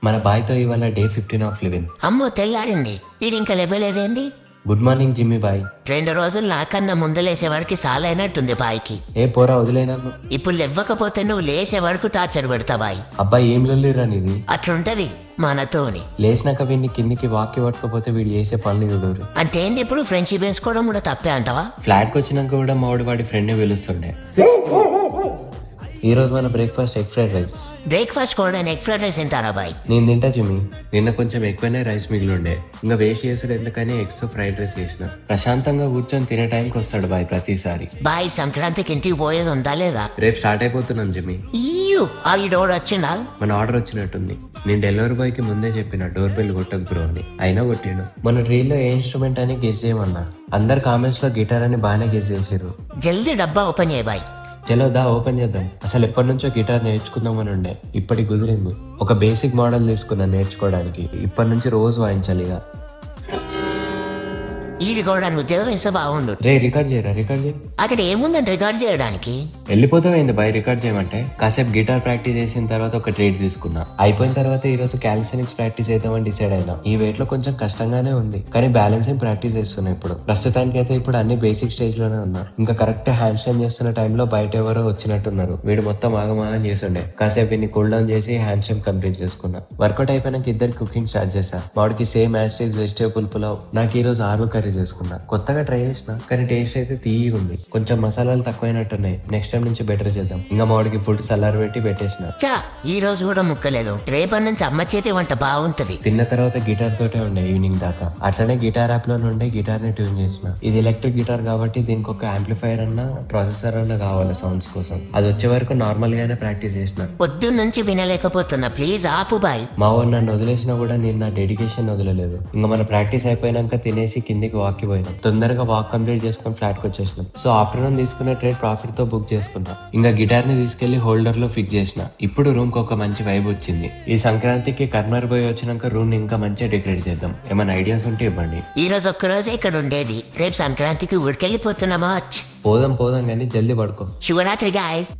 మన బాయ్తో ఇవాళ day 15 of living. అమ్మో తెల్లారింది, ఇది ఇంకా లేవలేదేంటి? Good morning Jimmy boy. 2 రోజులు నాకన్నా ముందు లేసే వరకు చాలా అయినట్టుంది బాయ్కి. ఏ పోరా వదిలేనా? ఇప్పుడు లేవ్వకపోతే నువ్వు లేసే వరకు టార్చర్ పెడతా బాయ్. అబ్బాయి ఏం లొల్లిరా నీది? అట్లుంటది మనతోని. లేచినాక వీడిని కిందికి వాక్కి పట్టుకోపోతే వీడు చేసే పనులు చూడరు. అంటే ఏంటి ఇప్పుడు ఫ్రెండ్షిప్ వేసుకోవడం కూడా తప్పే అంటావా? ఫ్లాట్కి వచ్చినాక కూడా మావాడు వాడి ఫ్రెండ్ని పిలుస్తుండే. ఈ రోజు మన breakfast egg fried rice. Breakfast కూడా ఎగ్ ఫ్రైడ్ రైస్ తింటారా బాయ్? నేను తింటా జిమ్మి. నిన్న కొంచెం ఎక్కువనే రైస్ మిగిలిండే, ఇంకా వేస్ట్ చేసుడు ఎందుకని ఎగ్స్ ఫ్రైడ్ రైస్ చేసిన. ప్రశాంతంగా కూర్చొని తినే టైంకి వస్తాడు బాయ్ ప్రతిసారి. బాయ్ సంక్రాంతికి ఇంటికి పోయేది ఉందా లేదా? రేపు స్టార్ట్ అయిపోతున్నాం జిమ్మి. ఈ డోర్ వచ్చిందా? మన ఆర్డర్ వచ్చినట్టుంది. నేను డెలివరీ బాయ్ కి ముందే చెప్పిన డోర్ బెల్ కొట్టకు బ్రో అని, అయినా కొట్టిండు. మన డ్రీల్లో ఏ ఇన్స్ట్రుమెంట్ అని గెస్ చేయమన్నా. అందరు కామెంట్స్ లో గిటార్ అని బాగానే గెస్ చేసారు. జల్దీ డబ్బా ఓపెన్ చేయ బాయ్. చలో దా ఓపెన్ చేద్దాం. అసలు ఎప్పటి నుంచో గిటార్ నేర్చుకుందాం అని ఉండే, ఇప్పటికి కుదిరింది. ఒక బేసిక్ మోడల్ తీసుకున్నా నేర్చుకోవడానికి. ఇప్పటి నుంచి రోజు వాయించాలి ఇక. ఈ కూడా ఉద్యోగం ఇస్తే బాగుండు. రే రికార్డ్ చేయరా, రికార్డ్ చేయి. అక్కడ ఏముందని రికార్డ్ చేయడానికి? వెళ్ళిపోతామైంది బాయ్ రికార్డ్ చేయమంటే. కాసేపు గిటార్ ప్రాక్టీస్ చేసిన తర్వాత ఒక ట్రేడ్ తీసుకున్నా. అయిపోయిన తర్వాత ఈ రోజు క్యాలిస్థెనిక్స్ ప్రాక్టీస్ చేద్దామని డిసైడ్ అయినా. ఈ వెయిట్ లో కొంచెం కష్టంగానే ఉంది, కానీ బ్యాలెన్సింగ్ ప్రాక్టీస్ చేస్తున్నా ఇప్పుడు. ప్రస్తుతానికి అయితే ఇప్పుడు అన్ని బేసిక్ స్టేజ్ లోనే ఉన్నా. ఇంకా కరెక్ట్ హ్యాండ్ స్టాండ్ చేస్తున్న టైంలో బయట ఎవరో వచ్చినట్టున్నారు. వీడు మొత్తం ఆగమాగం చేస్తుండే. కాసేపు వీడిని కూల్ డౌన్ చేసి హ్యాండ్ స్టాండ్ కంప్లీట్ చేసుకున్నా. వర్కౌట్ అయిపోయినాక ఇద్దరు కుకింగ్ స్టార్ట్ చేశా. వాడికి సేమ్ యాస్టేజ్ వెజిటేబుల్ పులావ్, నాకు ఈ రోజు ఆలు కర్రీ చేసుకున్నా. కొత్తగా ట్రై చేసిన, కానీ టేస్ట్ అయితే తీయగా ఉంది. కొంచెం మసాలాలు తక్కువైనట్టున్నాయి. నెక్స్ట్ టైం నుంచి బెటర్ చేద్దాం. ఇంకా మాడికి ఫుడ్ సలార్ పెట్టి పెట్టేసిన. ఈ రోజు కూడా ముక్కలేదు. రేపటి నుంచి అమ్మ చేతి వంట బాగుంటది. తిన్న తర్వాత గిటార్ తోటే ఉండే ఈవినింగ్ దాకా. అట్లనే గిటార్ యాప్ లో నుండి గిటార్ ని ట్యూన్ చేసిన. ఇది ఎలక్ట్రిక్ గిటార్ కాబట్టి దీనికి ఒక యాంప్లిఫైర్ అన్నా ప్రాసెసర్ అన్నా కావాలి సౌండ్స్ కోసం. అది వచ్చే వరకు నార్మల్ గానే ప్రాక్టీస్ చేసిన. పొద్దున్న నుంచి వినలేకపోతున్నా, ప్లీజ్ ఆపు బాయ్. మా వాడు నన్ను వదిలేసినా కూడా నేను నా డెడికేషన్ వదలలేదు. ఇంకా మన ప్రాక్టీస్ అయిపోయినాక తినేసి కిందికి వాక్కి పోయినాం. తొందరగా వాక్ కంప్లీట్ చేసుకుని ఫ్లాట్ కి వచ్చేసినాం. సో ఆఫ్టర్నూన్ తీసుకునే ట్రేడ్ ప్రాఫిట్ తో బుక్ చేసుకున్నా. ఇంకా గిటార్ ని తీసుకెళ్లి హోల్డర్ లో ఫిక్స్ చేసిన. ఇప్పుడు రూమ్ కి ఒక మంచి వైబ్ వచ్చింది. ఈ సంక్రాంతికి కర్మర్ పోయి వచ్చినాక రూమ్ ని ఇంకా మంచిగా డెకరేట్ చేద్దాం. ఏమైనా ఐడియాస్ ఉంటే ఇవ్వండి. ఈ రోజు ఒక్కరోజే ఇక్కడ ఉండేది, రేపు సంక్రాంతికి ఊరికెళ్ళిపోతున్నామా? పోదాం కానీ జల్దీ పడుకో. శివరాత్రి గాయస్.